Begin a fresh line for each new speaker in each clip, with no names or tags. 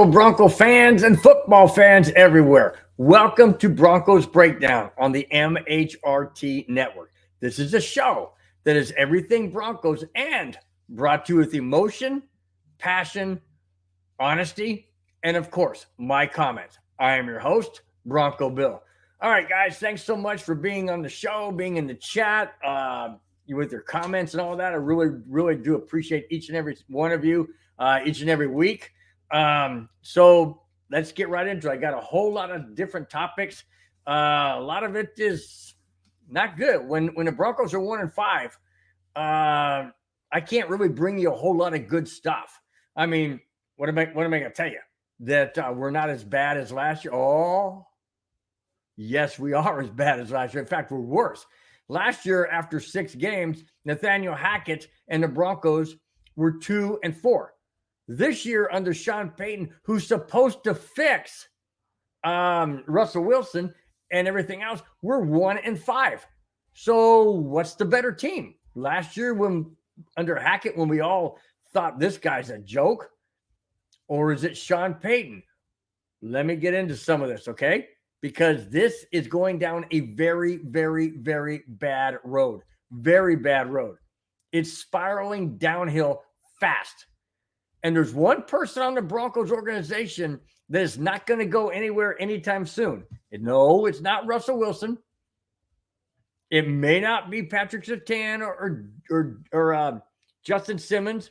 Hello, Bronco fans and football fans everywhere. Welcome to Broncos Breakdown on the MHRT Network. This is a show that is everything Broncos and brought to you with emotion, passion, honesty, and of course, my comments. I am your host, Bronco Bill. All right, guys, thanks so much for being on the show, being in the chat, with your comments and all that. I really do appreciate each and every one of you each and every week. So let's get right into it. I got a whole lot of different topics. A lot of it is not good. When the Broncos are 1-5, I can't really bring you a whole lot of good stuff. I mean, what am I going to tell you? That we're not as bad as last year? Oh, yes, we are as bad as last year. In fact, we're worse. Last year, after 6 games, Nathaniel Hackett and the Broncos were 2-4. This year, under Sean Payton, who's supposed to fix Russell Wilson and everything else, we're 1-5. So what's the better team? Last year, under Hackett, when we all thought this guy's a joke, or is it Sean Payton? Let me get into some of this, okay? Because this is going down a very, very, very bad road. Very bad road. It's spiraling downhill fast. And there's one person on the Broncos organization that is not going to go anywhere anytime soon. No, it's not Russell Wilson. It may not be Patrick Surtain or Justin Simmons.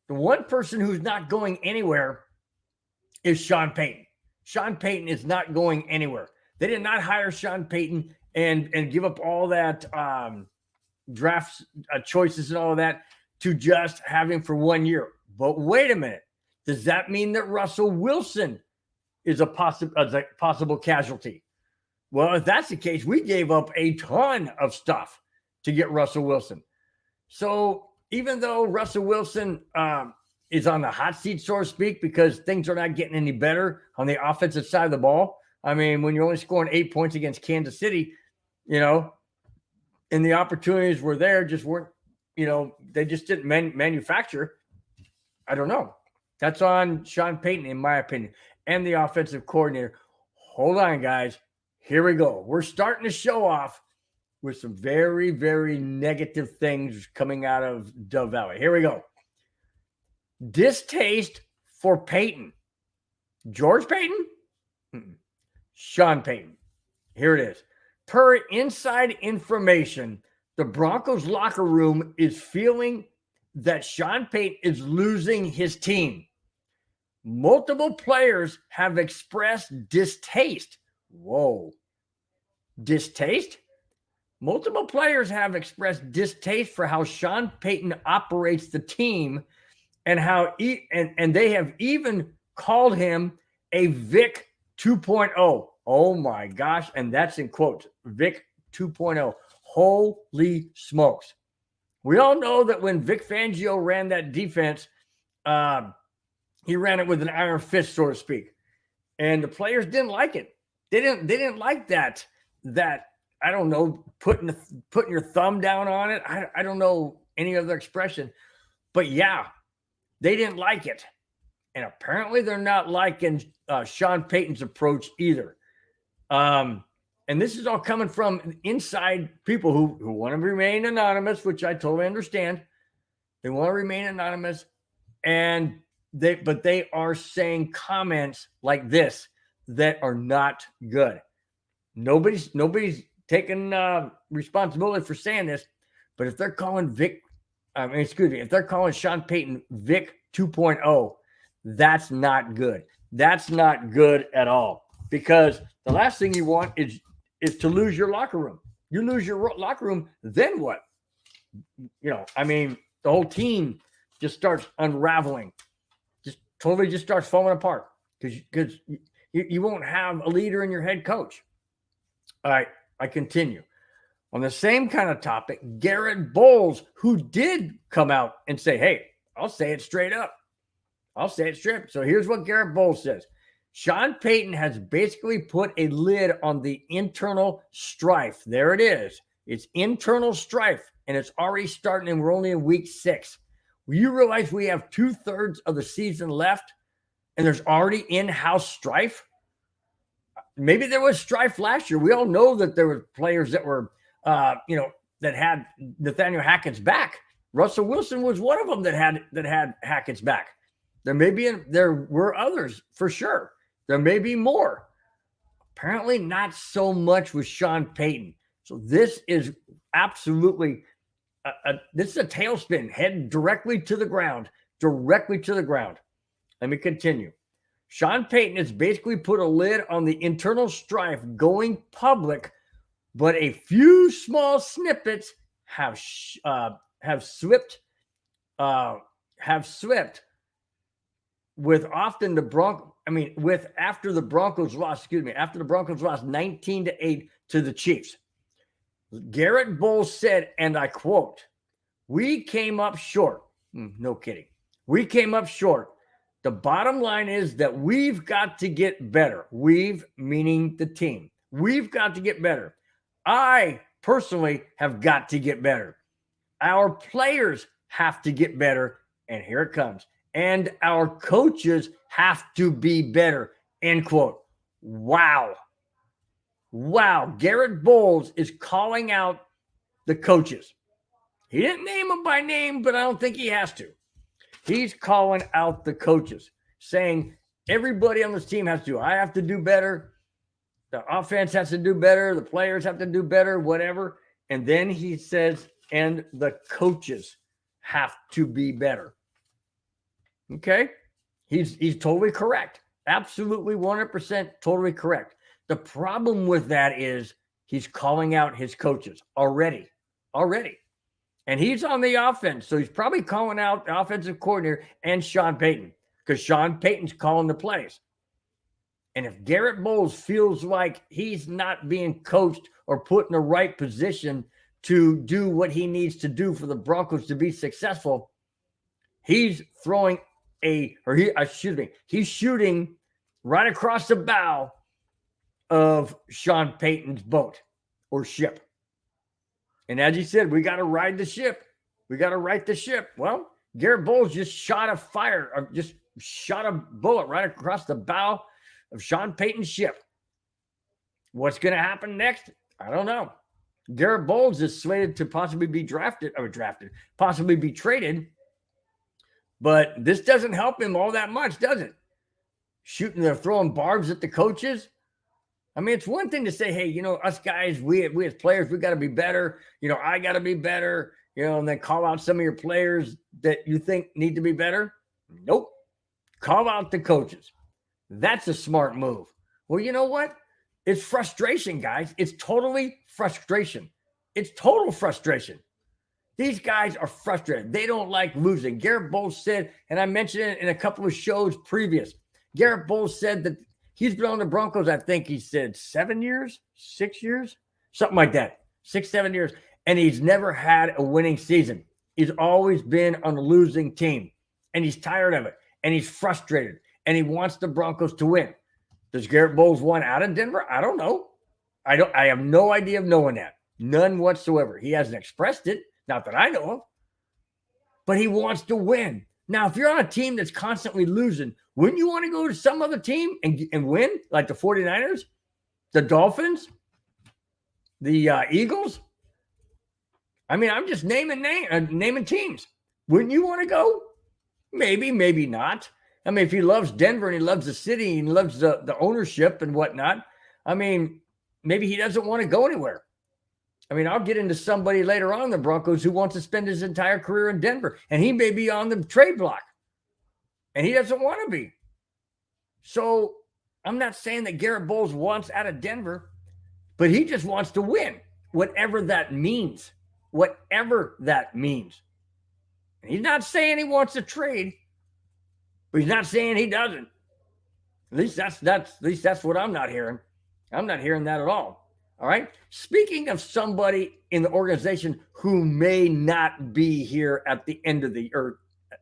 The one person who's not going anywhere is Sean Payton. Sean Payton is not going anywhere. They did not hire Sean Payton and give up all that draft choices and all of that to just have him for 1 year. But wait a minute. Does that mean that Russell Wilson is a possible casualty? Well, if that's the case, we gave up a ton of stuff to get Russell Wilson. So even though Russell Wilson is on the hot seat, so to speak, because things are not getting any better on the offensive side of the ball. I mean, when you're only scoring 8 points against Kansas City, and the opportunities were there, just weren't, they just didn't manufacture. I don't know. That's on Sean Payton, in my opinion, and the offensive coordinator. Hold on, guys. Here we go. We're starting to show off with some very, very negative things coming out of Dove Valley. Here we go. Distaste for Payton. George Payton? Sean Payton. Here it is. Per inside information, the Broncos locker room is feeling that Sean Payton is losing his team. Multiple players have expressed distaste. Whoa. Distaste? Multiple players have expressed distaste for how Sean Payton operates the team and how and they have even called him a Vic 2.0. Oh my gosh. And that's in quotes. Vic 2.0. Holy smokes. We all know that when Vic Fangio ran that defense, he ran it with an iron fist, so to speak. And the players didn't like it. They didn't like that I don't know, putting your thumb down on it. I don't know any other expression. But yeah, they didn't like it. And apparently they're not liking Sean Payton's approach either. And this is all coming from inside people who want to remain anonymous, which I totally understand. They want to remain anonymous. And they are saying comments like this that are not good. Nobody's taking responsibility for saying this, but if they're calling if they're calling Sean Payton Vic 2.0, that's not good. That's not good at all, because the last thing you want is to lose your locker room. You lose your locker room, then what? The whole team just starts unraveling, just starts falling apart because you won't have a leader in your head coach. All right, I continue. On the same kind of topic, Garrett Bowles, who did come out and say, hey, I'll say it straight up. So here's what Garrett Bowles says. Sean Payton has basically put a lid on the internal strife. There it is. It's internal strife, and it's already starting, and we're only in week 6. You realize we have 2/3 of the season left, and there's already in-house strife. Maybe there was strife last year. We all know that there were players that were, that had Nathaniel Hackett's back. Russell Wilson was one of them that had Hackett's back. There were others for sure. There may be more. Apparently not so much with Sean Payton. So this is absolutely this is a tailspin heading directly to the ground. Let me continue. Sean Payton has basically put a lid on the internal strife going public, but a few small snippets have slipped with often the Broncos. After the Broncos lost 19-8 to the Chiefs. Garrett Bowles said, and I quote, "We came up short." No kidding. We came up short. The bottom line is that we've got to get better. We've, meaning the team. We've got to get better. I personally have got to get better. Our players have to get better. And here it comes. And our coaches have to be better. End quote. Wow. Garrett Bowles is calling out the coaches. He didn't name them by name, but I don't think he has to. He's calling out the coaches, saying everybody on this team has to. I have to do better. The offense has to do better. The players have to do better, whatever. And then he says, and the coaches have to be better. Okay? He's totally correct. Absolutely 100% totally correct. The problem with that is he's calling out his coaches already. And he's on the offense, so he's probably calling out the offensive coordinator and Sean Payton because Sean Payton's calling the plays. And if Garrett Bowles feels like he's not being coached or put in the right position to do what he needs to do for the Broncos to be successful, he's he's shooting right across the bow of Sean Payton's boat or ship. And as he said, we got to ride the ship. We got to right the ship. Well, Garrett Bowles just shot a bullet right across the bow of Sean Payton's ship. What's going to happen next? I don't know. Garrett Bowles is slated to possibly be possibly be traded. But this doesn't help him all that much, does it? They're throwing barbs at the coaches. I mean, it's one thing to say, hey, us guys, we as players, we got to be better. I got to be better, and then call out some of your players that you think need to be better. Nope. Call out the coaches. That's a smart move. Well, you know what? It's frustration, guys. It's totally frustration. It's total frustration. These guys are frustrated. They don't like losing. Garrett Bowles said, and I mentioned it in a couple of shows previous, Garrett Bowles said that he's been on the Broncos, I think he said 7 years, 6 years, something like that, 6-7 years. And he's never had a winning season. He's always been on a losing team. And he's tired of it. And he's frustrated. And he wants the Broncos to win. Does Garrett Bowles want out of Denver? I don't know. I have no idea of knowing that. None whatsoever. He hasn't expressed it. Not that I know of. But he wants to win. Now, if you're on a team that's constantly losing, wouldn't you want to go to some other team and win? Like the 49ers, the Dolphins, the Eagles? I mean, I'm just naming teams. Wouldn't you want to go? Maybe, maybe not. I mean, if he loves Denver and he loves the city and he loves the ownership and whatnot, I mean, maybe he doesn't want to go anywhere. I mean, I'll get into somebody later on in the Broncos who wants to spend his entire career in Denver, and he may be on the trade block, and he doesn't want to be. So I'm not saying that Garrett Bowles wants out of Denver, but he just wants to win, whatever that means. Whatever that means. And he's not saying he wants to trade, but he's not saying he doesn't. At least that's what I'm not hearing. I'm not hearing that at all. All right. Speaking of somebody in the organization who may not be here at the end of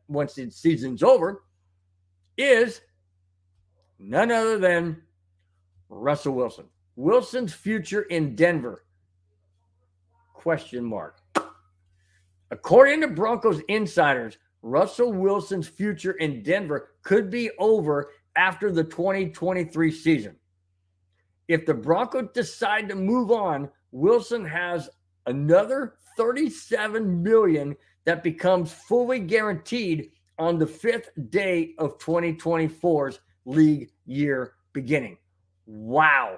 once the season's over, is none other than Russell Wilson. Wilson's future in Denver? ? According to Broncos insiders, Russell Wilson's future in Denver could be over after the 2023 season. If the Broncos decide to move on, Wilson has another $37 million that becomes fully guaranteed on the 5th day of 2024's league year beginning. Wow.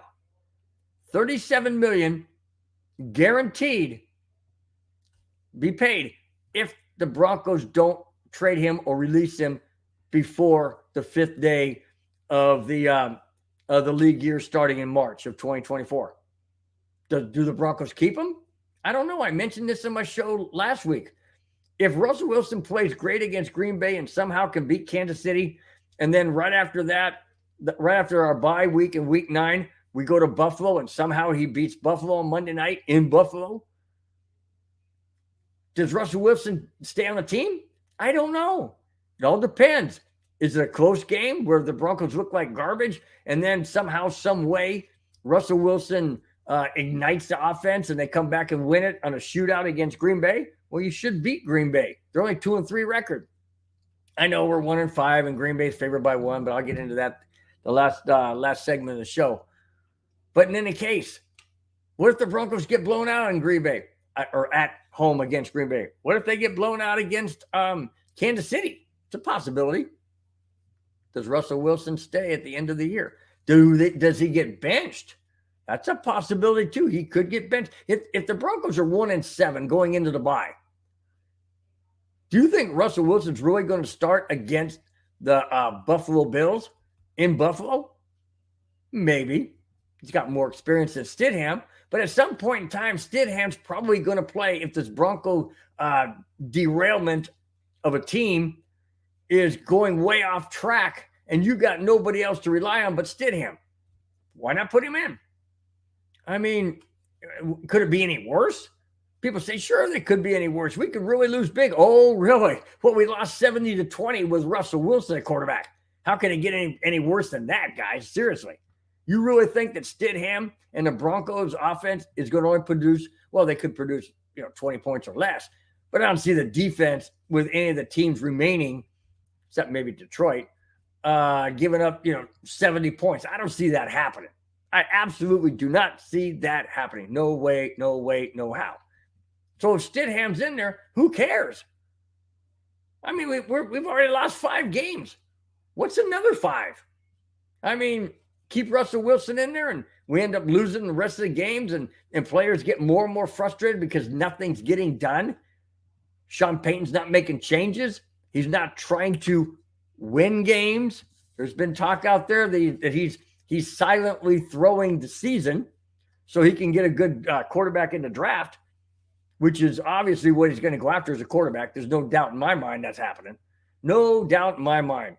$37 million guaranteed be paid if the Broncos don't trade him or release him before the 5th day of the league year starting in March of 2024. Do the Broncos keep him? I don't know. I mentioned this in my show last week. If Russell Wilson plays great against Green Bay and somehow can beat Kansas City, and then right after that, right after our bye week in week 9, we go to Buffalo and somehow he beats Buffalo on Monday night in Buffalo, does Russell Wilson stay on the team? I don't know. It all depends. Is it a close game where the Broncos look like garbage and then somehow, some way, Russell Wilson ignites the offense and they come back and win it on a shootout against Green Bay? Well, you should beat Green Bay. They're only 2-3 record. I know we're 1-5 and Green Bay's favored by 1, but I'll get into that the last segment of the show. But in any case, what if the Broncos get blown out in Green Bay or at home against Green Bay? What if they get blown out against Kansas City? It's a possibility. Does Russell Wilson stay at the end of the year? Does he get benched? That's a possibility too. He could get benched. If the Broncos are 1-7 going into the bye, do you think Russell Wilson's really going to start against the Buffalo Bills in Buffalo? Maybe. He's got more experience than Stidham. But at some point in time, Stidham's probably going to play if this Bronco derailment of a team is going way off track and you got nobody else to rely on but Stidham. Why not put him in? I mean, could it be any worse? People say, sure, they could be any worse. We could really lose big. Oh, really? Well, we lost 70-20 with Russell Wilson at quarterback. How can it get any worse than that, guys? Seriously. You really think that Stidham and the Broncos offense is going to only produce, well, they could produce, 20 points or less. But I don't see the defense with any of the teams remaining, except maybe Detroit, giving up, 70 points. I don't see that happening. I absolutely do not see that happening. No way, no how. So if Stidham's in there, who cares? I mean, we've already lost 5 games. What's another 5? I mean, keep Russell Wilson in there and we end up losing the rest of the games and players get more and more frustrated because nothing's getting done. Sean Payton's not making changes. He's not trying to win games. There's been talk out there that he's silently throwing the season so he can get a good quarterback in the draft, which is obviously what he's going to go after as a quarterback. There's no doubt in my mind that's happening. No doubt in my mind.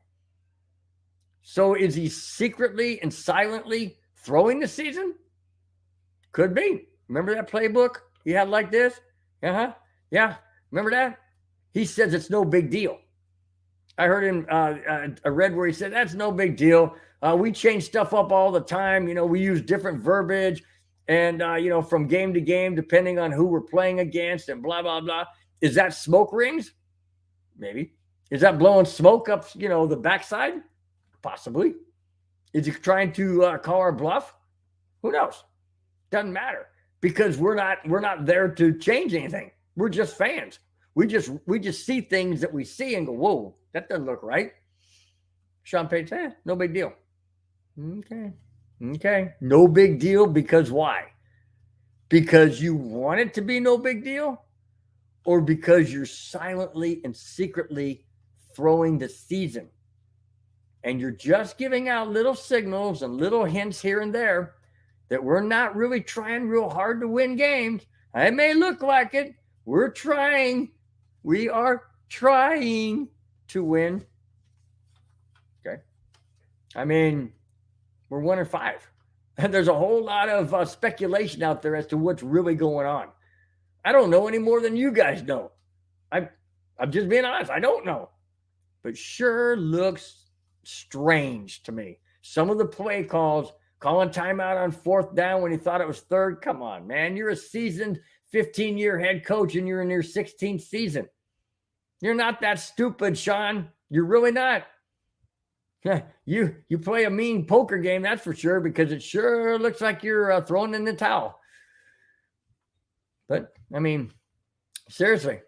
So is he secretly and silently throwing the season? Could be. Remember that playbook he had like this? Yeah. Remember that? He says it's no big deal. I heard him, I read where he said, that's no big deal. We change stuff up all the time. We use different verbiage and, from game to game, depending on who we're playing against and blah, blah, blah. Is that smoke rings? Maybe. Is that blowing smoke up, the backside? Possibly. Is he trying to call our bluff? Who knows? Doesn't matter because we're not there to change anything. We're just fans. We just see things that we see and go, whoa, that doesn't look right. Sean Payton said, no big deal. Okay. No big deal because why? Because you want it to be no big deal or because you're silently and secretly throwing the season? And you're just giving out little signals and little hints here and there that we're not really trying real hard to win games. It may look like it. We're trying. We are trying to win. Okay. I mean, we're 1-5. And there's a whole lot of speculation out there as to what's really going on. I don't know any more than you guys know. I'm just being honest. I don't know. But sure looks strange to me. Some of the play calls, calling timeout on 4th down when he thought it was 3rd. Come on, man. You're a seasoned 15-year head coach and you're in your 16th season. You're not that stupid, Sean. You're really not. Yeah, you play a mean poker game, that's for sure, because it sure looks like you're throwing in the towel. But, I mean, seriously,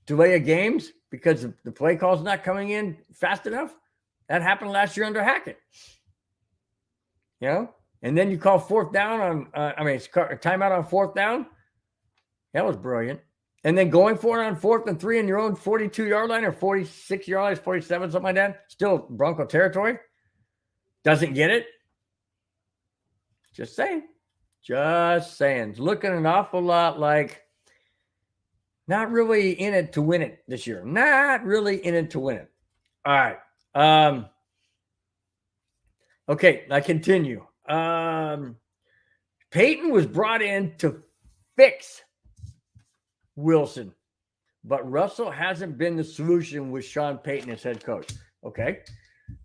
delay of games because the play call's not coming in fast enough. That happened last year under Hackett. You know? And then you call fourth down on, timeout on fourth down. That was brilliant. And then going for it on 4th and 3 in your own 42-yard line or 46-yard line, 47, something like that. Still Bronco territory. Doesn't get it. Just saying. Just saying. It's looking an awful lot like not really in it to win it this year. Not really in it to win it. All right. Okay, I continue. Peyton was brought in to fix Wilson, but Russell hasn't been the solution with Sean Payton as head coach. Okay,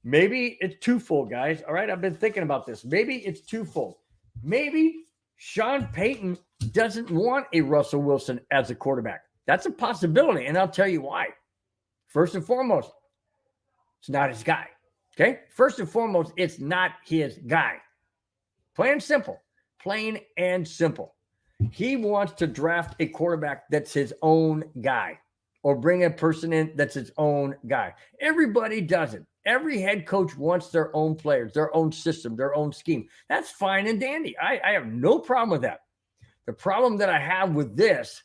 maybe it's twofold, guys. All right, I've been thinking about this. Maybe it's twofold. Maybe Sean Payton doesn't want a Russell Wilson as a quarterback. That's a possibility, and I'll tell you why. First and foremost, it's not his guy. Okay, first and foremost, it's not his guy. Plain and simple. Plain and simple. He wants to draft a quarterback that's his own guy or bring a person in that's his own guy. Everybody does it. Every head coach wants their own players, their own system, their own scheme. That's fine and dandy. I have no problem with that. The problem that I have with this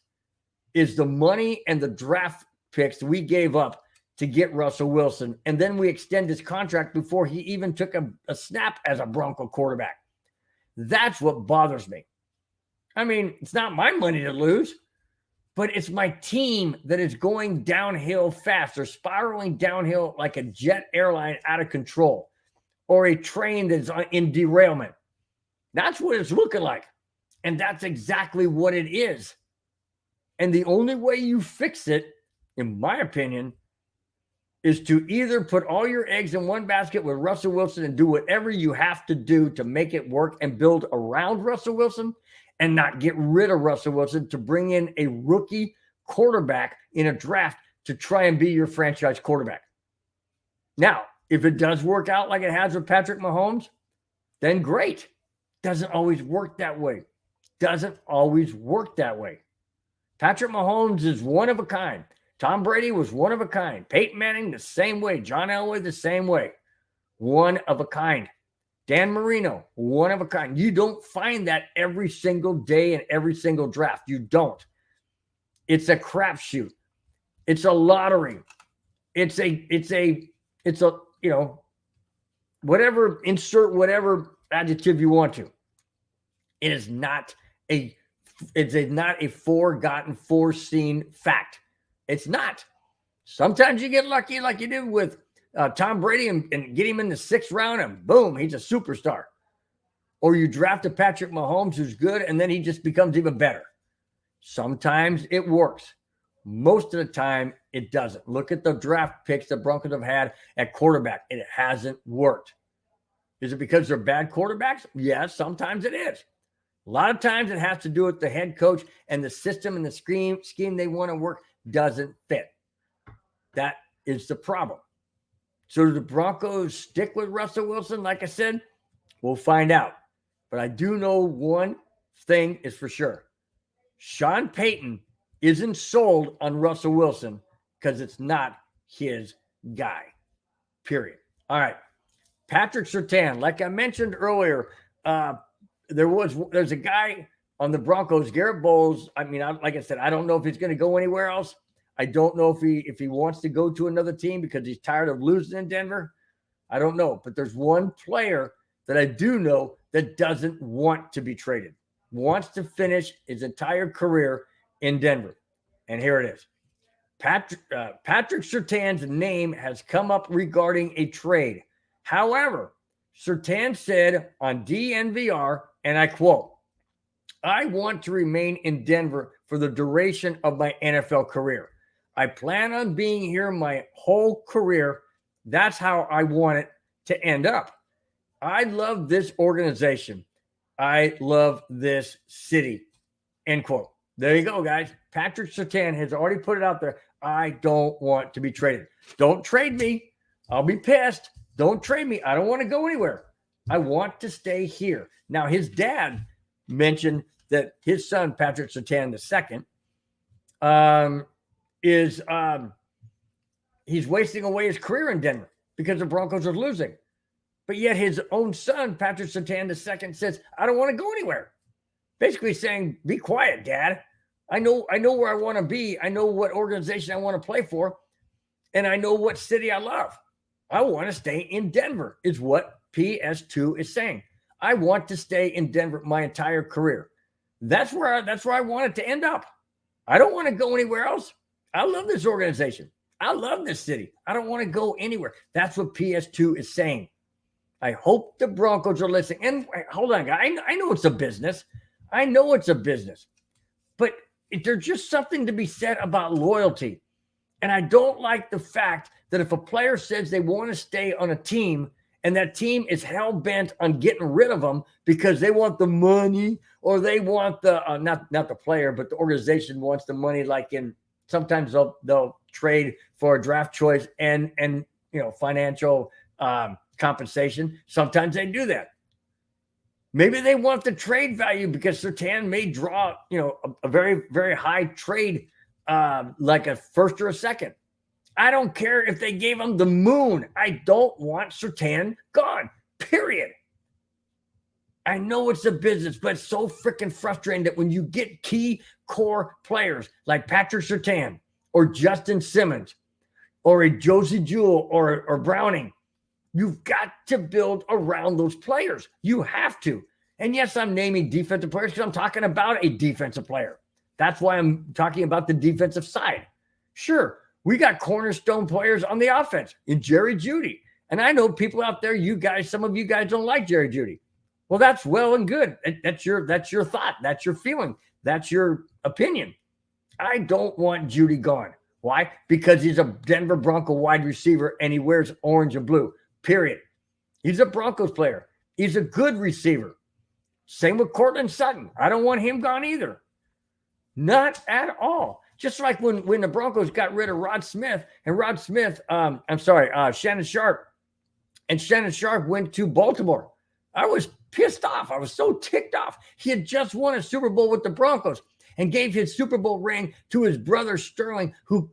is the money and the draft picks we gave up to get Russell Wilson, and then we extend his contract before he even took a snap as a Bronco quarterback. That's what bothers me. I mean, it's not my money to lose, but it's my team that is going downhill fast or spiraling downhill like a jet airline out of control or a train that's in derailment. That's what it's looking like. And that's exactly what it is. And the only way you fix it, in my opinion, is to either put all your eggs in one basket with Russell Wilson and do whatever you have to do to make it work and build around Russell Wilson, and not get rid of Russell Wilson to bring in a rookie quarterback in a draft to try and be your franchise quarterback. Now, if it does work out like it has with Patrick Mahomes, then great. Doesn't always work that way. Doesn't always work that way. Patrick Mahomes is one of a kind. Tom Brady was one of a kind. Peyton Manning the same way. John Elway the same way. One of a kind. Dan Marino, one of a kind. You don't find that every single day in every single draft. You don't. It's a crapshoot. It's a lottery. It's a, whatever, insert whatever adjective you want to. It's not a foreseen fact. It's not. Sometimes you get lucky like you did with Tom Brady and get him in the 6th round and boom, he's a superstar. Or you draft a Patrick Mahomes who's good and then he just becomes even better. Sometimes it works. Most of the time it doesn't. Look at the draft picks the Broncos have had at quarterback. It hasn't worked. Is it because they're bad quarterbacks? Yes, sometimes it is. A lot of times it has to do with the head coach and the system and the scheme they want to work doesn't fit. That is the problem. So do the Broncos stick with Russell Wilson? Like I said, we'll find out. But I do know one thing is for sure. Sean Payton isn't sold on Russell Wilson because it's not his guy. Period. All right. Patrick Surtain, like I mentioned earlier, there's a guy on the Broncos, Garrett Bowles. I mean, like I said, I don't know if he's going to go anywhere else. I don't know if he wants to go to another team because he's tired of losing in Denver. I don't know. But there's one player that I do know that doesn't want to be traded, wants to finish his entire career in Denver. And here it is. Patrick Surtain's name has come up regarding a trade. However, Surtain said on DNVR, and I quote, "I want to remain in Denver for the duration of my NFL career. I plan on being here my whole career. That's how I want it to end up. I love this organization. I love this city." End quote. There you go, guys. Patrick Surtain has already put it out there. I don't want to be traded. Don't trade me. I'll be pissed. Don't trade me. I don't want to go anywhere. I want to stay here. Now, his dad mentioned that his son, Patrick Surtain II, he's wasting away his career in Denver because the Broncos are losing. But yet his own son, Patrick Surtain II, says, I don't want to go anywhere. Basically saying, be quiet, Dad. I know where I want to be. I know what organization I want to play for. And I know what city I love. I want to stay in Denver, is what PS2 is saying. I want to stay in Denver my entire career. That's where I want it to end up. I don't want to go anywhere else. I love this organization. I love this city. I don't want to go anywhere. That's what PS2 is saying. I hope the Broncos are listening. And hold on, guys. I know it's a business. I know it's a business. But there's just something to be said about loyalty. And I don't like the fact that if a player says they want to stay on a team and that team is hell-bent on getting rid of them because they want the money or they want the not the player, but the organization wants the money, like in sometimes they'll trade for a draft choice and financial compensation. Sometimes they do that. Maybe they want the trade value because Surtain may draw, a very, very high trade, like a first or a second. I don't care if they gave him the moon. I don't want Surtain gone, period. I know it's a business, but it's so freaking frustrating that when you get key core players like Patrick Surtain or Justin Simmons or a Josie Jewell or Browning, you've got to build around those players. You have to. And yes, I'm naming defensive players because I'm talking about a defensive player. That's why I'm talking about the defensive side. Sure, we got cornerstone players on the offense in Jerry Jeudy. And I know people out there, some of you guys don't like Jerry Jeudy. Well, that's well and good. That's your thought. That's your feeling. That's your opinion. I don't want Jeudy gone. Why? Because he's a Denver Bronco wide receiver and he wears orange and blue. Period. He's a Broncos player. He's a good receiver. Same with Cortland Sutton. I don't want him gone either. Not at all. Just like when the Broncos got rid of Shannon Sharp. And Shannon Sharp went to Baltimore. I was pissed off. I was so ticked off. He had just won a Super Bowl with the Broncos and gave his Super Bowl ring to his brother Sterling, who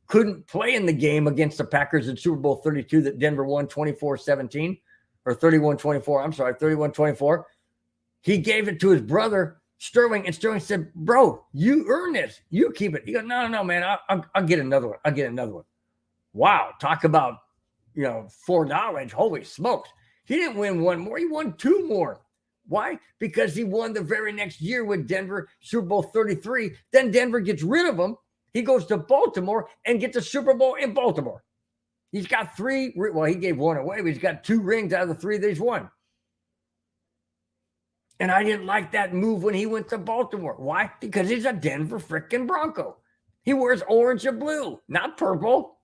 couldn't play in the game against the Packers in Super Bowl 32 that Denver won 24-17 or 31-24. I'm sorry, 31-24. He gave it to his brother Sterling, and Sterling said, bro, you earn this. You keep it. He goes, no, man, I'll get another one. I'll get another one. Wow. Talk about, foreknowledge. Holy smokes. He didn't win one more. He won two more. Why? Because he won the very next year with Denver, Super Bowl 33. Then Denver gets rid of him. He goes to Baltimore and gets a Super Bowl in Baltimore. He's got three. Well, he gave one away, but he's got two rings out of the three that he's won. And I didn't like that move when he went to Baltimore. Why? Because he's a Denver freaking Bronco. He wears orange and blue, not purple.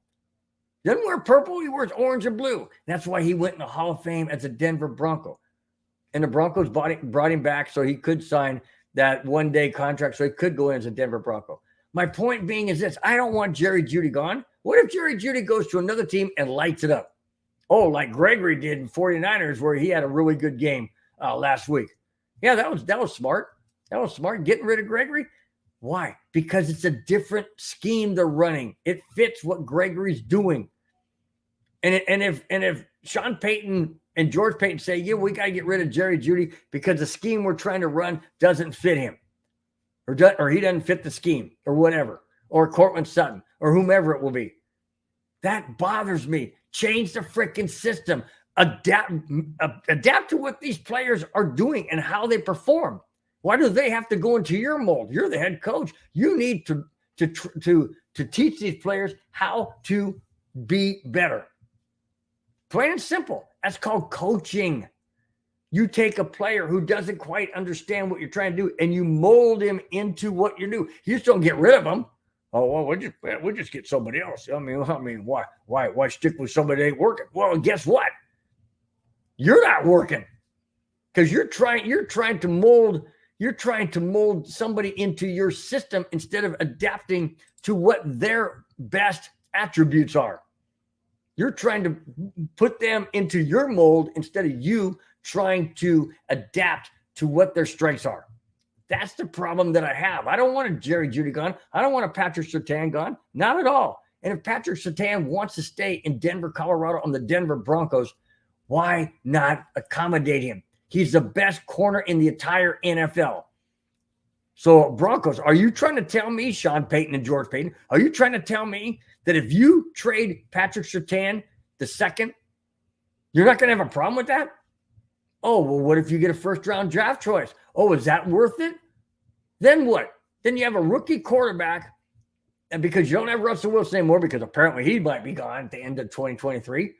Doesn't wear purple. He wears orange and blue. That's why he went in the Hall of Fame as a Denver Bronco. And the Broncos brought him back so he could sign that one-day contract so he could go in as a Denver Bronco. My point being is this. I don't want Jerry Jeudy gone. What if Jerry Jeudy goes to another team and lights it up? Oh, like Gregory did in 49ers where he had a really good game last week. Yeah, that was smart. That was smart, getting rid of Gregory. Why? Because it's a different scheme they're running. It fits what Gregory's doing. And if Sean Payton and George Payton say, yeah, we got to get rid of Jerry Jeudy because the scheme we're trying to run doesn't fit him, or he doesn't fit the scheme, or whatever, or Cortland Sutton, or whomever it will be. That bothers me. Change the freaking system. Adapt to what these players are doing and how they perform. Why do they have to go into your mold? You're the head coach. You need to teach these players how to be better. Plain and simple. That's called coaching. You take a player who doesn't quite understand what you're trying to do and you mold him into what you do. You just don't get rid of him. Oh, well, we'll just get somebody else. I mean, why stick with somebody that ain't working? Well, guess what? You're not working because you're trying to mold somebody into your system instead of adapting to what their best attributes are. You're trying to put them into your mold instead of you trying to adapt to what their strengths are. That's the problem that I have. I don't want a Jerry Jeudy gone. I don't want a Patrick Surtain gone. Not at all. And if Patrick Surtain wants to stay in Denver, Colorado on the Denver Broncos, why not accommodate him? He's the best corner in the entire NFL. So Broncos, are you trying to tell me, Sean Payton and George Payton, are you trying to tell me that if you trade Patrick Surtain the second, you're not going to have a problem with that? Oh, well, what if you get a first-round draft choice? Oh, is that worth it? Then what? Then you have a rookie quarterback, and because you don't have Russell Wilson anymore, because apparently he might be gone at the end of 2023.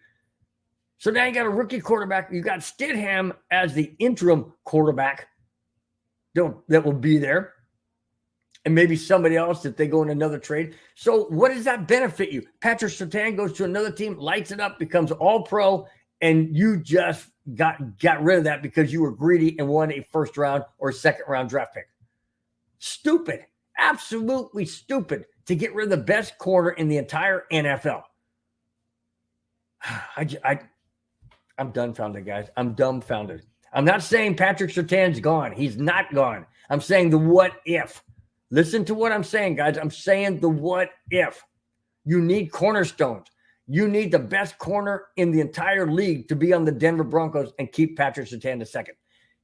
So now you got a rookie quarterback. You got Stidham as the interim quarterback that will be there, and maybe somebody else if they go in another trade. So what does that benefit you? Patrick Surtain goes to another team, lights it up, becomes all-pro, and you just got rid of that because you were greedy and won a first round or second round draft pick. Stupid. Absolutely stupid to get rid of the best corner in the entire NFL. I'm dumbfounded, guys. I'm dumbfounded. I'm not saying Patrick Surtain's gone. He's not gone. I'm saying the what if. Listen to what I'm saying, guys. I'm saying the what if. You need cornerstones. You need the best corner in the entire league to be on the Denver Broncos and keep Patrick Surtain the second.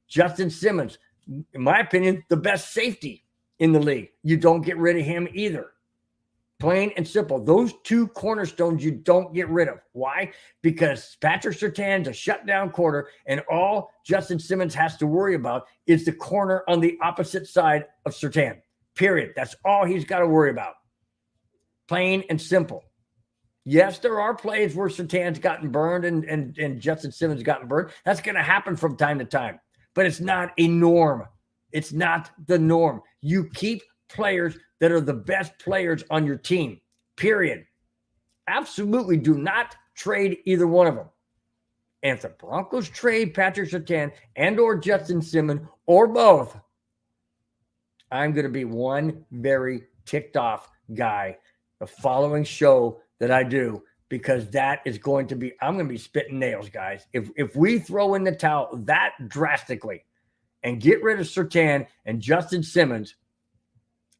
Justin Simmons, in my opinion, the best safety in the league. You don't get rid of him either. Plain and simple. Those two cornerstones you don't get rid of. Why? Because Patrick Surtain's a shutdown corner, and all Justin Simmons has to worry about is the corner on the opposite side of Surtain. Period. That's all he's got to worry about. Plain and simple. Yes, there are plays where Surtain's gotten burned and Justin Simmons gotten burned. That's going to happen from time to time, but it's not a norm. It's not the norm. You keep players that are the best players on your team, period. Absolutely do not trade either one of them. And if the Broncos trade Patrick Surtain and or Justin Simmons or both, I'm going to be one very ticked off guy the following show that I do, because that is going to be, I'm going to be spitting nails, guys. If we throw in the towel that drastically and get rid of Surtain and Justin Simmons,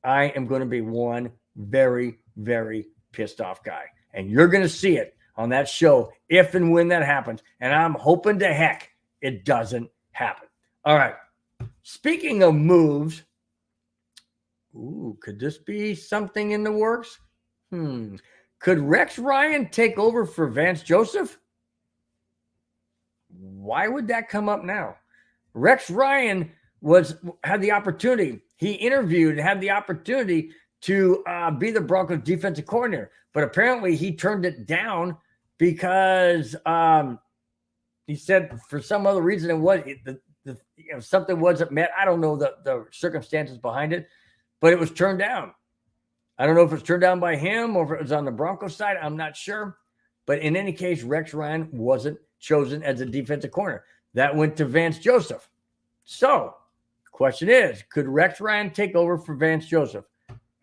I am going to be one very, very pissed off guy. And you're going to see it on that show if and when that happens. And I'm hoping to heck it doesn't happen. All right. Speaking of moves, could this be something in the works? Could Rex Ryan take over for Vance Joseph? Why would that come up now? Rex Ryan had the opportunity. He interviewed and had the opportunity to be the Broncos defensive coordinator, but apparently he turned it down because he said for some other reason it was something wasn't met. I don't know the circumstances behind it, but it was turned down. I don't know if it's turned down by him or if it was on the Broncos side. I'm not sure. But in any case, Rex Ryan wasn't chosen as a defensive corner. That went to Vance Joseph. So, question is, could Rex Ryan take over for Vance Joseph?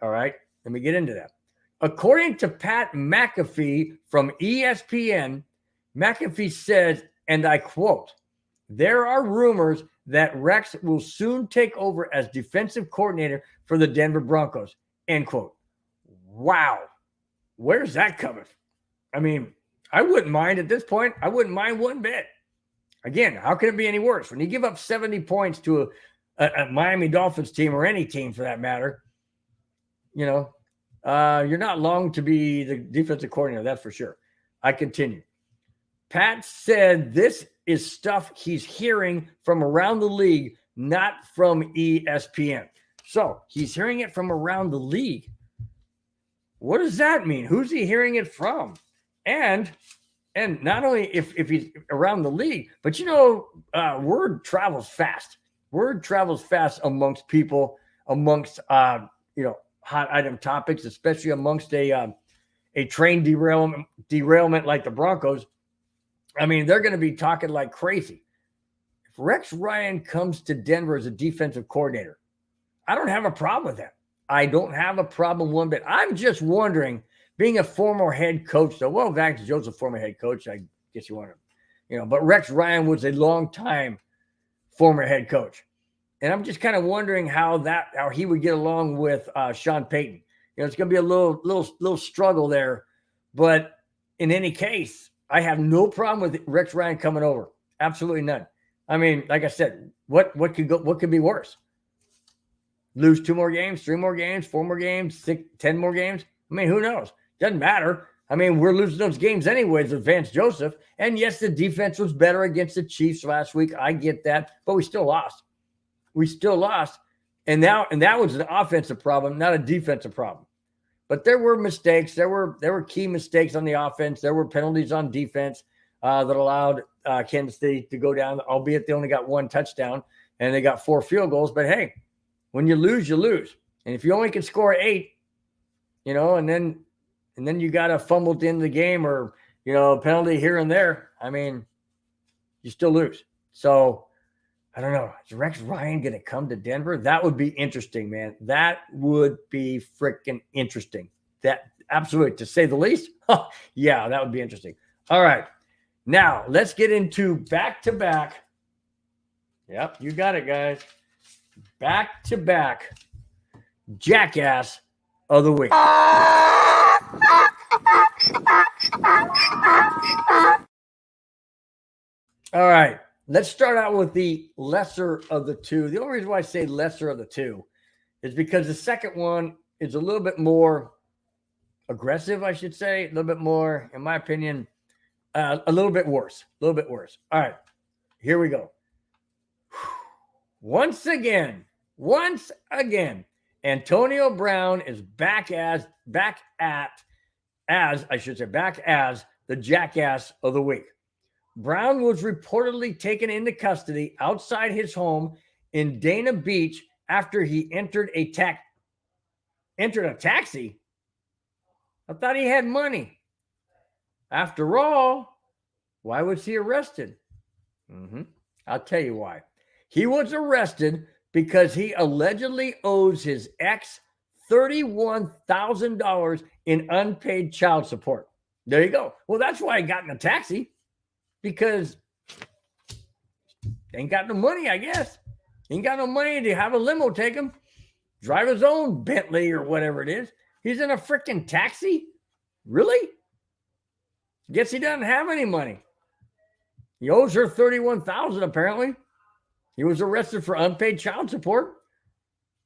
All right, let me get into that. According to Pat McAfee from ESPN, McAfee says, and I quote, "There are rumors that Rex will soon take over as defensive coordinator for the Denver Broncos," end quote. Wow. Where's that coming from? I mean, I wouldn't mind at this point. I wouldn't mind one bit. Again, how can it be any worse? When you give up 70 points to a Miami Dolphins team or any team for that matter, you're not long to be the defensive coordinator, that's for sure. I continue. Pat said this is stuff he's hearing from around the league, not from ESPN. So he's hearing it from around the league. What does that mean? Who's he hearing it from? And not only if he's around the league, but word travels fast. Word travels fast amongst people, amongst hot item topics, especially amongst a train derailment like the Broncos. I mean, they're going to be talking like crazy. If Rex Ryan comes to Denver as a defensive coordinator, I don't have a problem with that. I don't have a problem one bit. I'm just wondering, being a former head coach, though, well, Vance Joseph's a former head coach. I guess you want to, but Rex Ryan was a long time former head coach. And I'm just kind of wondering how he would get along with Sean Payton. It's going to be a little struggle there. But in any case, I have no problem with Rex Ryan coming over. Absolutely none. I mean, like I said, what could be worse? Lose 2 more games, 3 more games, 4 more games, 6, 10 more games. I mean, who knows? Doesn't matter. I mean, we're losing those games anyways with Vance Joseph. And yes, the defense was better against the Chiefs last week. I get that, but we still lost. And that was an offensive problem, not a defensive problem. But there were mistakes. There were key mistakes on the offense. There were penalties on defense that allowed Kansas City to go down, albeit they only got 1 touchdown and they got 4 field goals. But hey, when you lose, you lose. And if you only can score 8, and then you got a fumble at the end of the game or, a penalty here and there, I mean, you still lose. So I don't know. Is Rex Ryan going to come to Denver? That would be interesting, man. That would be freaking interesting. That absolutely, to say the least. Yeah, that would be interesting. All right. Now, let's get into back-to-back. Yep, you got it, guys. Back-to-back jackass of the week. All right. Let's start out with the lesser of the two. The only reason why I say lesser of the two is because the second one is a little bit more aggressive, I should say. A little bit more, in my opinion, a little bit worse. All right, here we go. Once again, Antonio Brown is back as the jackass of the week. Brown was reportedly taken into custody outside his home in Dana Beach after he entered a taxi. I thought he had money. After all, why was he arrested? I'll tell you why. He was arrested because he allegedly owes his ex $31,000 in unpaid child support. There you go. Well, that's why I got in a taxi. Because ain't got no money, I guess. Ain't got no money to have a limo take him. Drive his own Bentley or whatever it is. He's in a freaking taxi? Really? Guess he doesn't have any money. He owes her $31,000 apparently. He was arrested for unpaid child support.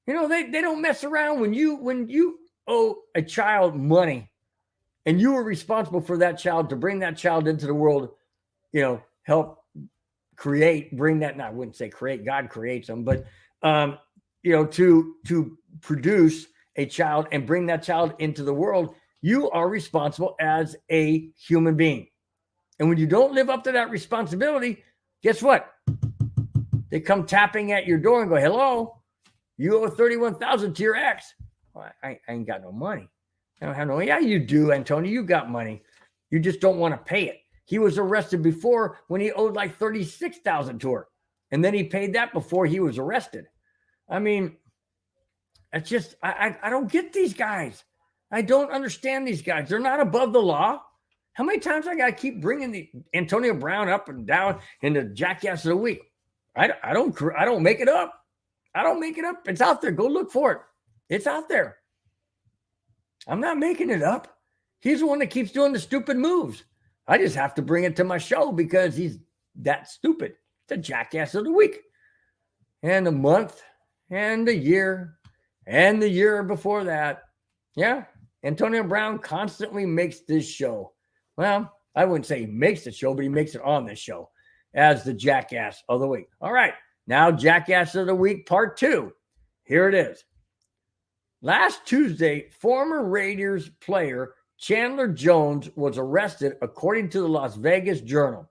They don't mess around when you owe a child money and you were responsible for that child to bring that child into the world. Help bring that, I wouldn't say create, God creates them, but, to produce a child and bring that child into the world, you are responsible as a human being. And when you don't live up to that responsibility, guess what? They come tapping at your door and go, hello, you owe $31,000 to your ex. Well, I ain't got no money. I don't have no, yeah, you do, Antonio, you got money. You just don't want to pay it. He was arrested before when he owed like $36,000 to her. And then he paid that before he was arrested. I mean, it's just, I don't get these guys. I don't understand these guys. They're not above the law. How many times I got to keep bringing the Antonio Brown up and down in the jackass of the week? I don't make it up. It's out there. Go look for it. It's out there. I'm not making it up. He's the one that keeps doing the stupid moves. I just have to bring it to my show because he's that stupid. The jackass of the week. And a month and a year and the year before that. Yeah. Antonio Brown constantly makes this show. Well, I wouldn't say he makes the show, but he makes it on this show as the jackass of the week. All right. Now, jackass of the week, part 2. Here it is. Last Tuesday, former Raiders player Chandler Jones was arrested, according to the Las Vegas Journal.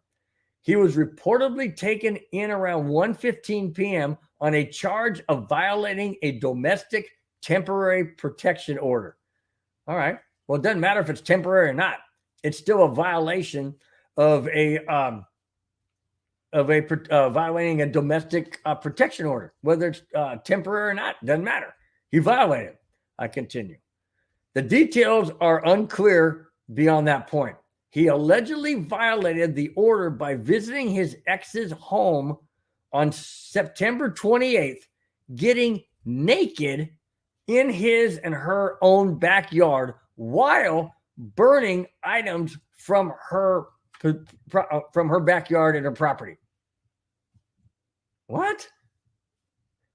He was reportedly taken in around 1:15 p.m. on a charge of violating a domestic temporary protection order. All right. Well, it doesn't matter if it's temporary or not. It's still a violation of violating a domestic protection order, whether it's temporary or not. Doesn't matter. He violated. I continue. The details are unclear beyond that point. He allegedly violated the order by visiting his ex's home on September 28th, getting naked in his and her own backyard while burning items from her backyard and her property. What?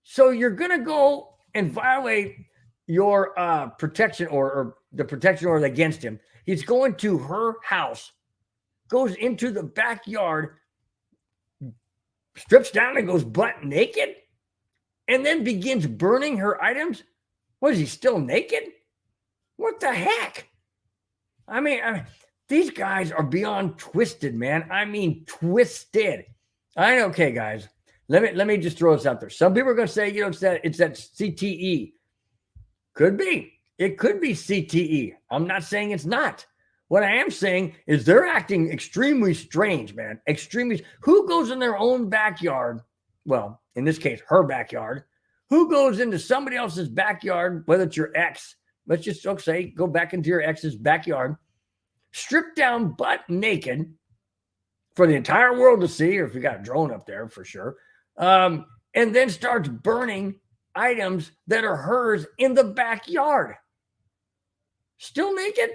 So you're going to go and violate your protection order, or the protection order against him. He's going to her house, goes into the backyard, strips down and goes butt naked, and then begins burning her items. What, is he still naked? What the heck? I mean, these guys are beyond twisted, man. I mean, twisted. Okay, guys. Let me just throw this out there. Some people are going to say, it's that CTE. Could be. It could be CTE. I'm not saying it's not. What I am saying is they're acting extremely strange, man. Extremely. Who goes in their own backyard? Well, in this case, her backyard. Who goes into somebody else's backyard, whether it's your ex? Let's just say go back into your ex's backyard, strip down butt naked for the entire world to see, or if you got a drone up there for sure, and then starts burning items that are hers in the backyard. Still naked?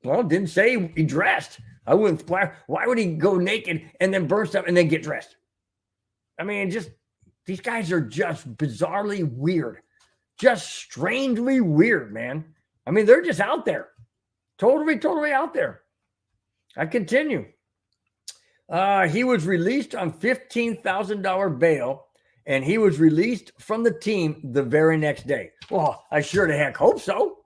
Well, didn't say he dressed. I wouldn't. Why would he go naked and then burn stuff and then get dressed? I mean, just these guys are just bizarrely weird, just strangely weird, man. I mean, they're just out there, totally out there. I continue. He was released on $15,000 bail, and he was released from the team the very next day. Well, I sure the heck hope so.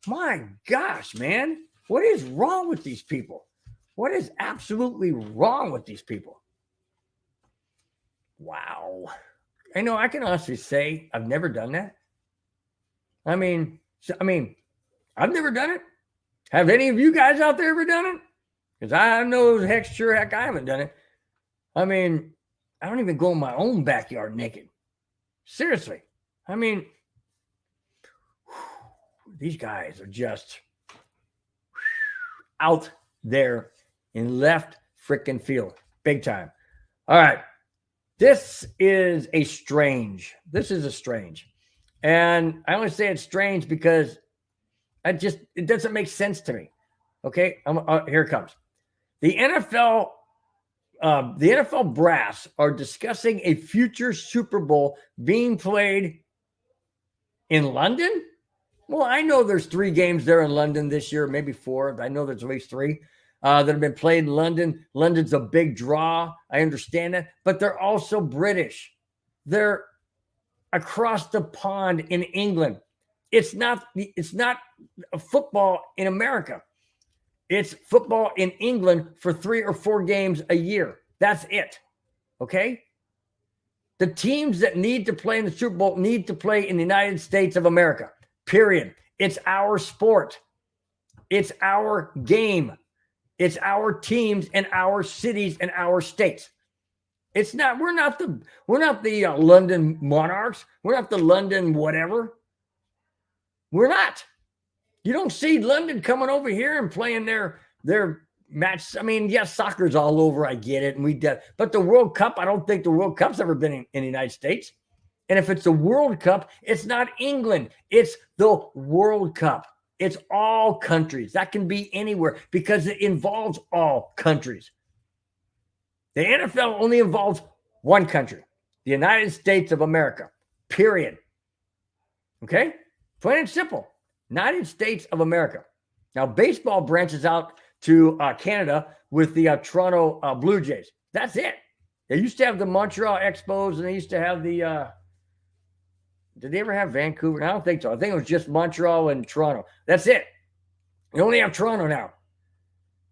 My gosh, man. What is wrong with these people? What is absolutely wrong with these people? Wow. I know I can honestly say I've never done that. I mean, I've never done it. Have any of you guys out there ever done it? Because I know heck I haven't done it. I mean, I don't even go in my own backyard naked. Seriously. I mean, these guys are just out there in left freaking field. Big time. All right. This is a strange. And I only say it's strange because it doesn't make sense to me. Okay. Here it comes. The NFL brass are discussing a future Super Bowl being played in London. Well, I know there's 3 games there in London this year, maybe 4. I know there's at least 3 that have been played in London. London's a big draw. I understand that, but they're also British. They're across the pond in England. It's not a football in America. It's football in England for 3 or 4 games a year. That's it. Okay? The teams that need to play in the Super Bowl need to play in the United States of America. Period. It's our sport. It's our game. It's our teams and our cities and our states. It's not. We're not the London Monarchs. We're not the London whatever. We're not. You don't see London coming over here and playing their match. I mean, yes, soccer's all over. I get it, and we did. But the World Cup, I don't think the World Cup's ever been in the United States. And if it's the World Cup, it's not England. It's the World Cup. It's all countries. That can be anywhere because it involves all countries. The NFL only involves one country, the United States of America, period. Okay? Plain and simple. United States of America. Now, baseball branches out to Canada with the Toronto Blue Jays. That's it. They used to have the Montreal Expos, and they used to have the did they ever have Vancouver? I don't think so. I think it was just Montreal and Toronto. That's it. They only have Toronto now.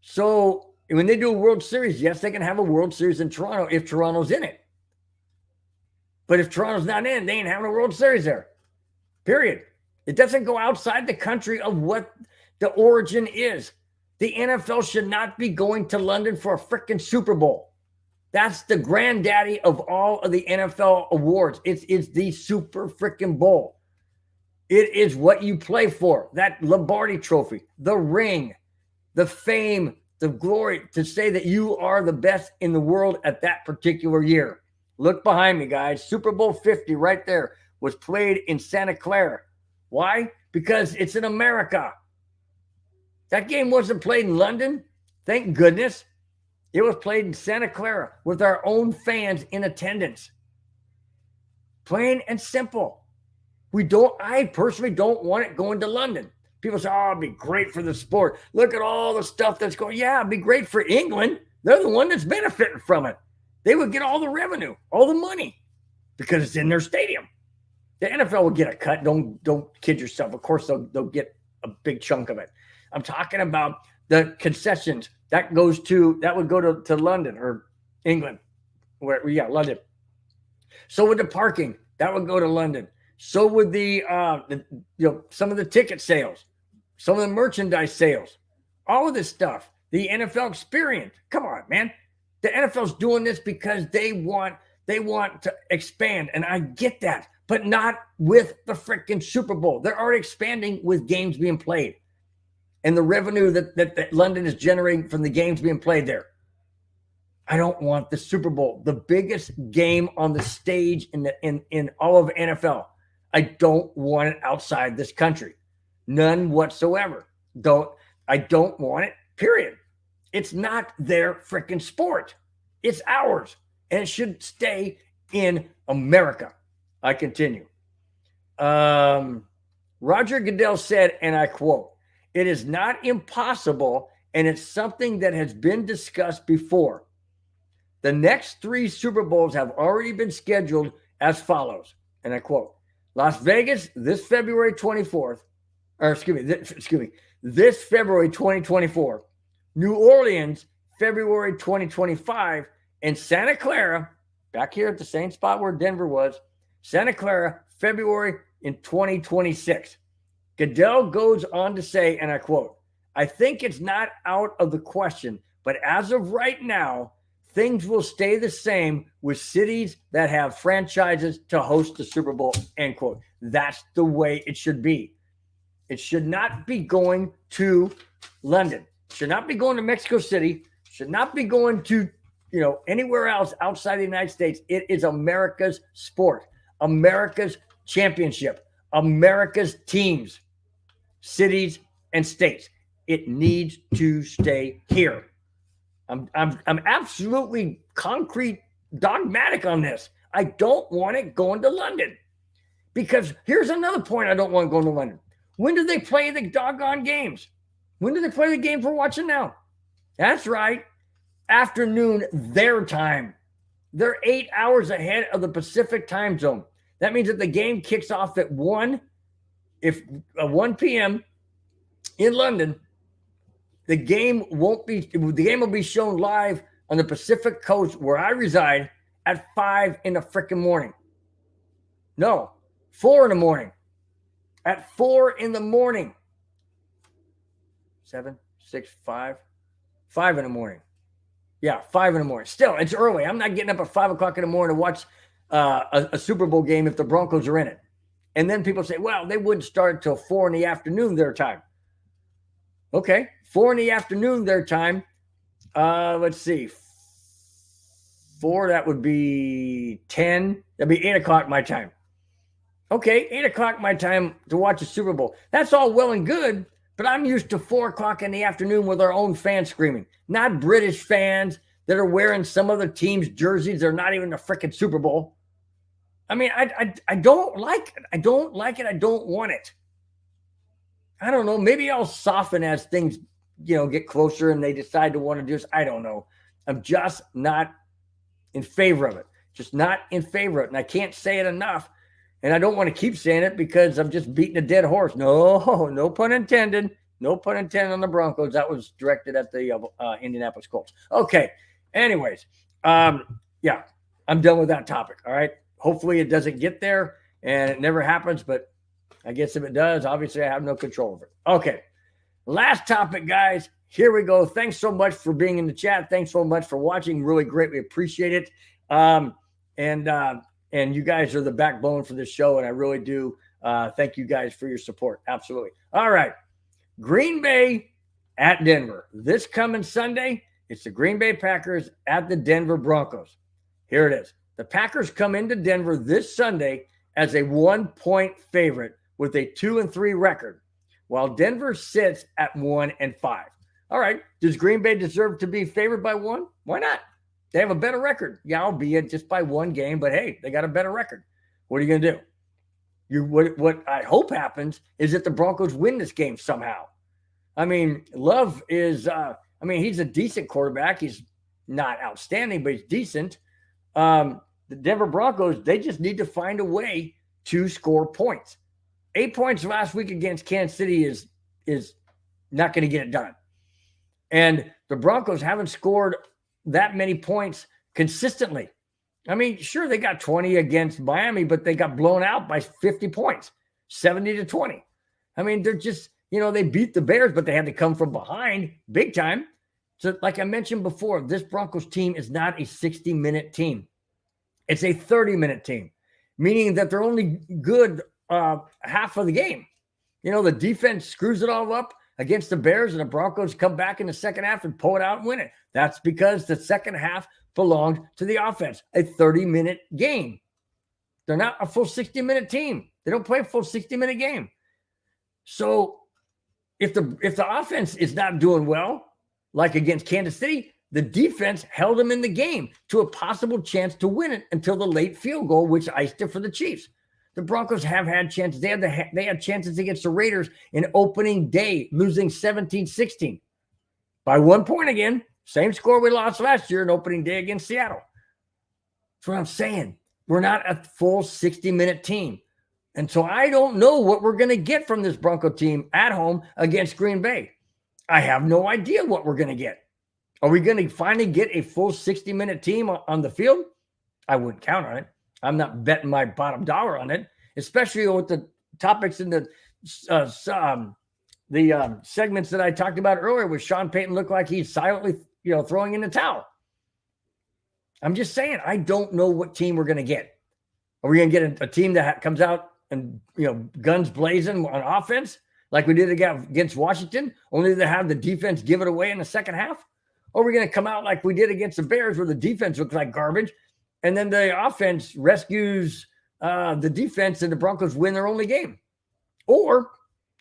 So when they do a World Series, yes, they can have a World Series in Toronto if Toronto's in it. But if Toronto's not in, they ain't having a World Series there. Period. It doesn't go outside the country of what the origin is. The NFL should not be going to London for a freaking Super Bowl. That's the granddaddy of all of the NFL awards. It's the Super freaking Bowl. It is what you play for. That Lombardi trophy, the ring, the fame, the glory, to say that you are the best in the world at that particular year. Look behind me, guys. Super Bowl 50 right there was played in Santa Clara. Why? Because it's in America. That game wasn't played in London. Thank goodness. It was played in Santa Clara with our own fans in attendance. Plain and simple. I personally don't want it going to London. People say, oh, it'd be great for the sport. Look at all the stuff that's going. Yeah, it'd be great for England. They're the one that's benefiting from it. They would get all the revenue, all the money, because it's in their stadium. The NFL will get a cut. Don't kid yourself. Of course, they'll get a big chunk of it. I'm talking about the concessions. That would go to London or England. London. So would the parking. That would go to London. So would the some of the ticket sales, some of the merchandise sales, all of this stuff, the NFL experience. Come on, man. The NFL's doing this because they want to expand, and I get that, but not with the freaking Super Bowl. They're already expanding with games being played and the revenue that London is generating from the games being played there. I don't want the Super Bowl, the biggest game on the stage in all of NFL. I don't want it outside this country. None whatsoever. I don't want it, period. It's not their freaking sport. It's ours. And it should stay in America. I continue. Roger Goodell said, and I quote, "It is not impossible, and it's something that has been discussed before. The next 3 Super Bowls have already been scheduled as follows." And I quote, Las Vegas this February 24th, this February 2024, New Orleans February 2025, and Santa Clara, back here at the same spot where Denver was, Santa Clara February in 2026. Goodell goes on to say, and I quote, "I think it's not out of the question, but as of right now, things will stay the same with cities that have franchises to host the Super Bowl," end quote. That's the way it should be. It should not be going to London. Should not be going to Mexico City. Should not be going to, anywhere else outside the United States. It is America's sport, America's championship, America's teams, cities, and states. It needs to stay here. I'm absolutely concrete, dogmatic on this. I don't want it going to London. Because here's another point I don't want going to London. When do they play the doggone games? When do they play the games we're watching now? That's right. Afternoon their time. They're 8 hours ahead of the Pacific time zone. That means that the game kicks off at 1 p.m. in London. The game will be shown live on the Pacific coast where I reside at 5 in the freaking morning. No, 4 in the morning. At 4 in the morning. 7, 6, 5. 5 in the morning. Yeah, 5 in the morning. Still, it's early. I'm not getting up at 5 o'clock in the morning to watch a Super Bowl game if the Broncos are in it. And then people say, well, they wouldn't start until 4 in the afternoon their time. Okay, 4 in the afternoon their time. Let's see. 4, that would be 10. That'd be 8 o'clock my time. Okay, 8 o'clock my time to watch a Super Bowl. That's all well and good, but I'm used to 4 o'clock in the afternoon with our own fans screaming. Not British fans that are wearing some other team's jerseys. They're not even the freaking Super Bowl. I mean, I don't like it. I don't like it. I don't want it. I don't know. Maybe I'll soften as things, get closer and they decide to want to do this. I don't know. I'm just not in favor of it. Just not in favor of it. And I can't say it enough. And I don't want to keep saying it because I'm just beating a dead horse. No pun intended. No pun intended on the Broncos. That was directed at the Indianapolis Colts. Okay. Anyways, yeah, I'm done with that topic. All right. Hopefully it doesn't get there and it never happens. But I guess if it does, obviously I have no control over it. Okay. Last topic, guys. Here we go. Thanks so much for being in the chat. Thanks so much for watching. Really great. We appreciate it. And And you guys are the backbone for this show, and I really do thank you guys for your support. Absolutely. All right. Green Bay at Denver. This coming Sunday, it's the Green Bay Packers at the Denver Broncos. Here it is. The Packers come into Denver this Sunday as a 1-point favorite with a 2-3 record, while Denver sits at 1-5. All right. Does Green Bay deserve to be favored by 1? Why not? They have a better record. Yeah, albeit just by 1 game, but hey, they got a better record. What are you going to do? What I hope happens is that the Broncos win this game somehow. I mean, Love is, he's a decent quarterback. He's not outstanding, but he's decent. The Denver Broncos, they just need to find a way to score points. 8 points last week against Kansas City is not going to get it done. And the Broncos haven't scored that many points consistently. I mean, sure, they got 20 against Miami, but they got blown out by 50 points, 70-20. I mean, they're just, they beat the Bears, but they had to come from behind big time. So like I mentioned before, this Broncos team is not a 60-minute team. It's a 30-minute team, meaning that they're only good half of the game. The defense screws it all up against the Bears, and the Broncos come back in the second half and pull it out and win it. That's because the second half belonged to the offense, a 30-minute game. They're not a full 60-minute team. They don't play a full 60-minute game. So if the offense is not doing well, like against Kansas City, the defense held them in the game to a possible chance to win it until the late field goal, which iced it for the Chiefs. The Broncos have had chances. They had chances against the Raiders in opening day, losing 17-16 by 1 point again. Same score we lost last year in opening day against Seattle. That's what I'm saying. We're not a full 60-minute team. And so I don't know what we're going to get from this Bronco team at home against Green Bay. I have no idea what we're going to get. Are we going to finally get a full 60-minute team on the field? I wouldn't count on it. I'm not betting my bottom dollar on it, especially with the topics in the segments that I talked about earlier with Sean Payton look like he's silently, throwing in the towel. I'm just saying, I don't know what team we're going to get. Are we going to get a team that comes out and, guns blazing on offense like we did against Washington, only to have the defense give it away in the second half? Or are we going to come out like we did against the Bears where the defense looks like garbage and then the offense rescues the defense and the Broncos win their only game? Or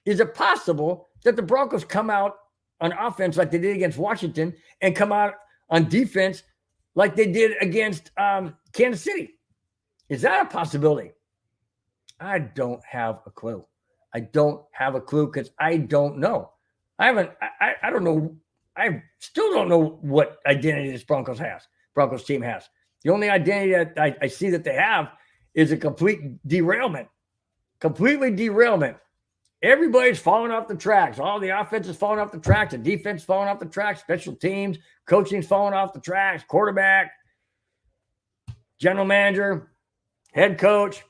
is it possible that the Broncos come out on offense like they did against Washington and come out on defense like they did against Kansas City? Is that a possibility? I don't have a clue. I don't have a clue because I don't know. I don't know. I still don't know what identity this Broncos team has. The only identity that I see that they have is a complete derailment. Completely derailment. Everybody's falling off the tracks. All the offense is falling off the tracks. The defense is falling off the tracks. Special teams, coaching's falling off the tracks. Quarterback, general manager, head coach,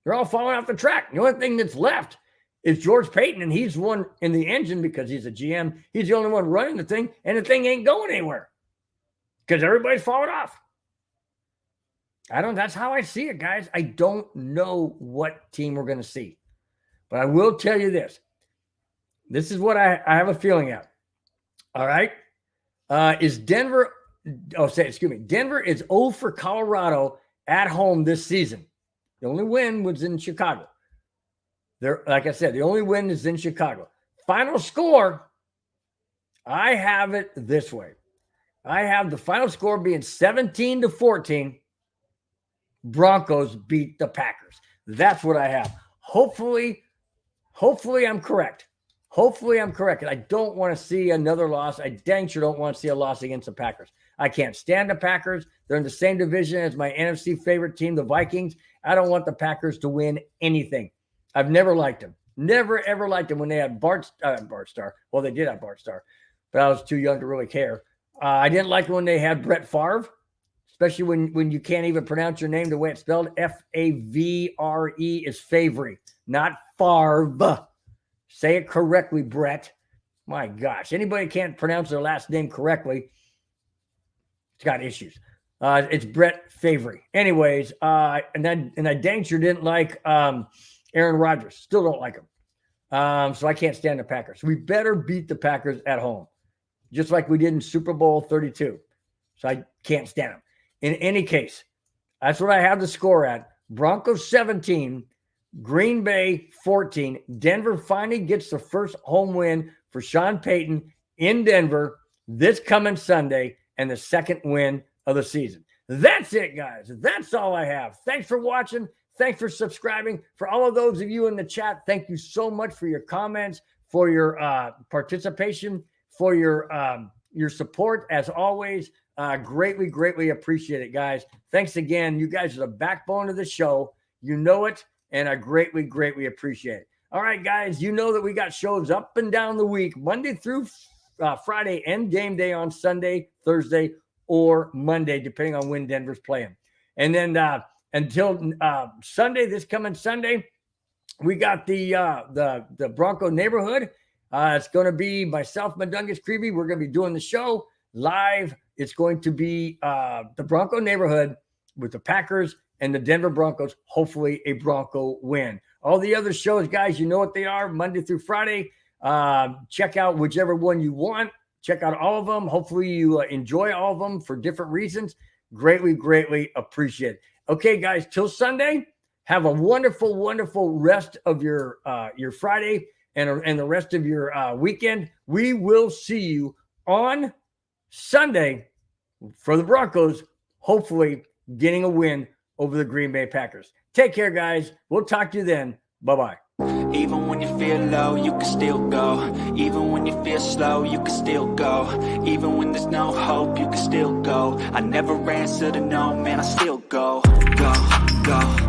they're all falling off the track. The only thing that's left is George Payton, and he's the one in the engine because he's a GM. He's the only one running the thing, and the thing ain't going anywhere because everybody's falling off. That's how I see it, guys. I don't know what team we're going to see. But I will tell you this. This is what I have a feeling at. All right. Denver is 0 for Colorado at home this season. The only win was in Chicago. Like I said, the only win is in Chicago. Final score, I have it this way. I have the final score being 17-14. Broncos beat the Packers. That's what I have. Hopefully I'm correct. And I don't want to see another loss. I dang sure don't want to see a loss against the Packers. I can't stand the Packers. They're in the same division as my NFC favorite team, the Vikings. I don't want the Packers to win anything. I've never liked them. Never, ever liked them when they had Bart Starr. Well, they did have Bart Starr, but I was too young to really care. I didn't like it when they had Brett Favre, especially when you can't even pronounce your name the way it's spelled. Favre is Favre, not Favre. Say it correctly, Brett. My gosh. Anybody can't pronounce their last name correctly, it's got issues. It's Brett Favre. Anyways, and I dang sure didn't like Aaron Rodgers. Still don't like him. So I can't stand the Packers. We better beat the Packers at home, just like we did in Super Bowl 32. So I can't stand them. In any case, that's what I have the score at. Broncos 17, Green Bay 14. Denver finally gets the first home win for Sean Payton in Denver this coming Sunday, and the second win of the season. That's it, guys. That's all I have. Thanks for watching. Thanks for subscribing. For all of those of you in the chat, thank you so much for your comments, for your participation, for your support, as always. Greatly, greatly appreciate it, guys. Thanks again. You guys are the backbone of the show. You know it, and I greatly, greatly appreciate it. All right, guys, you know that we got shows up and down the week, Monday through Friday, and game day on Sunday, Thursday, or Monday, depending on when Denver's playing. And then until Sunday, this coming Sunday, we got the Bronco neighborhood. It's going to be myself, Madungus Creevy. We're going to be doing the show live. It's going to be the Bronco neighborhood with the Packers and the Denver Broncos, hopefully a Bronco win. All the other shows, guys, you know what they are, Monday through Friday. Check out whichever one you want. Check out all of them. Hopefully you enjoy all of them for different reasons. Greatly, greatly appreciate it. Okay, guys, till Sunday, have a wonderful, wonderful rest of your Friday and the rest of your weekend. We will see you on Sunday for the Broncos, hopefully getting a win over the Green Bay Packers. Take care, guys. We'll talk to you then. Bye-bye.
Even when you feel low, you can still go. Even when you feel slow, you can still go. Even when there's no hope, you can still go. I never answer to no, man, I still go. Go, go.